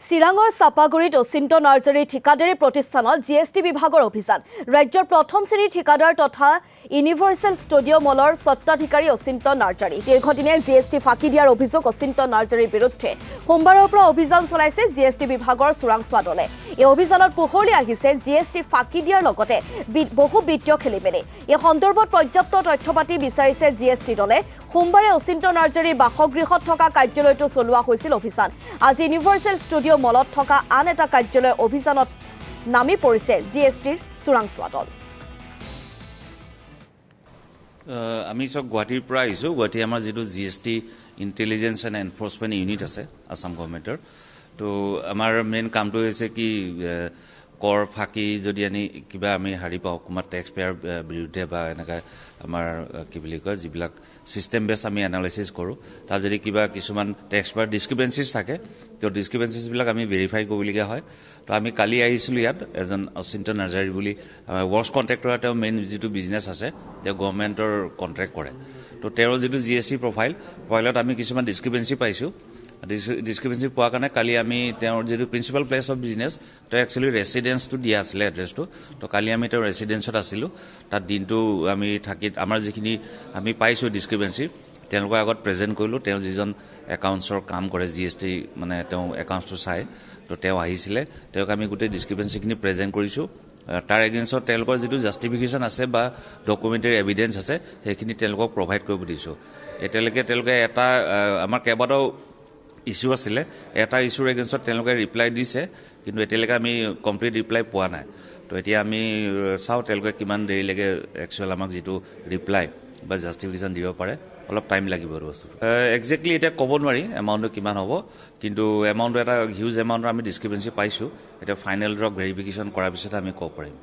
চিৰাঙৰ চাপাগুৰিত অচিন্ত নাৰ্জাৰী ঠিকাদাৰী প্ৰতিষ্ঠানত জিএছটি বিভাগৰ অভিযান ৰাজ্যৰ প্ৰথম শ্ৰেণীৰ ঠিকাদাৰ তথা ইউনিভাৰ্চেল ষ্টুডিঅ' মলৰ স্বত্বাধিকাৰী অচিন্ত নাৰ্জাৰী দীৰ্ঘদিনীয়া জিএছটি ফাঁকি দিয়াৰ অভিযোগ অচিন্ত নাৰ্জাৰীৰ বিৰুদ্ধে সোমবাৰৰ পৰা অভিযান চলাইছে জিএছটি বিভাগৰ চোৰাংচোৱা দলে এই অভিযানত পোহৰলৈ আহিছে জিএছটি ফাঁকি দিয়াৰ লগতে বহু বিত্তীয় খেলিমেলি এই সন্দৰ্ভত পৰ্যাপ্ত তথ্যপাতি বিচাৰিছে জিএছটি দলে সোমবাৰে অচিন্ত নাৰ্জাৰীৰ বাসগৃহত থকা কাৰ্যালয়টো চলোৱা হৈছিল অভিযান আজি ইউনিভাৰ্চেল ষ্টুডিঅ' মলত থকা আন এটা কাৰ্যালয় অভিযানত নামি পৰিছে জিএছটিৰ চোৰাংচোৱা দল আমি সব গুৱাহাটীৰ পৰা আহিছোঁ গুৱাহাটী আমাৰ যেটো GST intelligence and enforcement unit আছে আসাম গভৰ্ণমেণ্টৰ তো আমাৰ মেইন কামটো হৈছে কি কৰ ফাঁকি যদি কিবা আমি হাৰি পাওঁ কুমাৰ টেক্স পেয়াৰ বিৰুদ্ধে বা এনেকৈ আমাৰ কি বুলি কয় যিবিলাক চিষ্টেম বেছ আমি এনালাইচিছ কৰোঁ তাত যদি কিবা কিছুমান টেক্স পেয়াৰ ডিছক্ৰিপেঞ্চিছ থাকে তো ডিছক্ৰিপেঞ্চিছবিলাক আমি ভেৰিফাই কৰিবলগীয়া হয় তো আমি কালি আহিছিলোঁ ইয়াত এজন অচিন্ত নাৰ্জাৰী বুলি ৱৰ্কছ কণ্ট্ৰেক্টৰ তেওঁ মেইন যিটো বিজনেছ আছে তেওঁ গভৰ্ণমেণ্টৰ কণ্ট্ৰেক্ট কৰে তো তেওঁৰ যিটো জিএছটি প্ৰফাইলত আমি কিছুমান ডিছক্ৰিপেঞ্চি পাইছোঁ ডিছক্ৰিপেঞ্চি পোৱাৰ কাৰণে কালি আমি তেওঁৰ যিটো প্ৰিন্সিপাল প্লেচ অফ বিজনেছ তেওঁ একচুৱেলি ৰেচিডেঞ্চটো দিয়া আছিলে এড্ৰেছটো তো কালি আমি তেওঁৰ ৰেচিডেঞ্চত আছিলোঁ তাত দিনটো আমি থাকি আমাৰ যিখিনি আমি পাইছোঁ ডিছক্ৰিপেঞ্চি তেওঁলোকৰ আগত প্ৰেজেণ্ট কৰিলোঁ তেওঁ যিজন একাউণ্টছৰ কাম কৰে জিএছটি মানে তেওঁ একাউণ্টছটো চাই তো তেওঁ আহিছিলে তেওঁক আমি গোটেই ডিছক্ৰিপেঞ্চিখিনি প্ৰেজেণ্ট কৰিছোঁ তাৰ এগেইনষ্টত তেওঁলোকৰ যিটো জাষ্টিফিকেশ্যন আছে বা ডকুমেণ্টাৰী এভিডেঞ্চ আছে সেইখিনি তেওঁলোকক প্ৰভাইড কৰিব দিছোঁ এতিয়ালৈকে তেওঁলোকে এটা আমাৰ কেইবাটাও ইছ্যু আছিলে এটা ইছ্যুৰ এগেইনষ্টত তেওঁলোকে ৰিপ্লাই দিছে কিন্তু এতিয়ালৈকে আমি কমপ্লিট ৰিপ্লাই পোৱা নাই তো এতিয়া আমি চাওঁ তেওঁলোকে কিমান দেৰিলৈকে একচুৱেল আমাক যিটো ৰিপ্লাই বা জাষ্টিফিকেশ্যন দিব পাৰে অলপ টাইম লাগিব আৰু বস্তুটো একজেক্টলি এতিয়া ক'ব নোৱাৰি এমাউণ্টটো কিমান হ'ব কিন্তু এমাউণ্টটো এটা হিউজ এমাউণ্টৰ আমি ডিছক্ৰিপেঞ্চি পাইছোঁ এতিয়া ফাইনেল ধৰক ভেৰিফিকেশ্যন কৰাৰ পিছতহে আমি ক'ব পাৰিম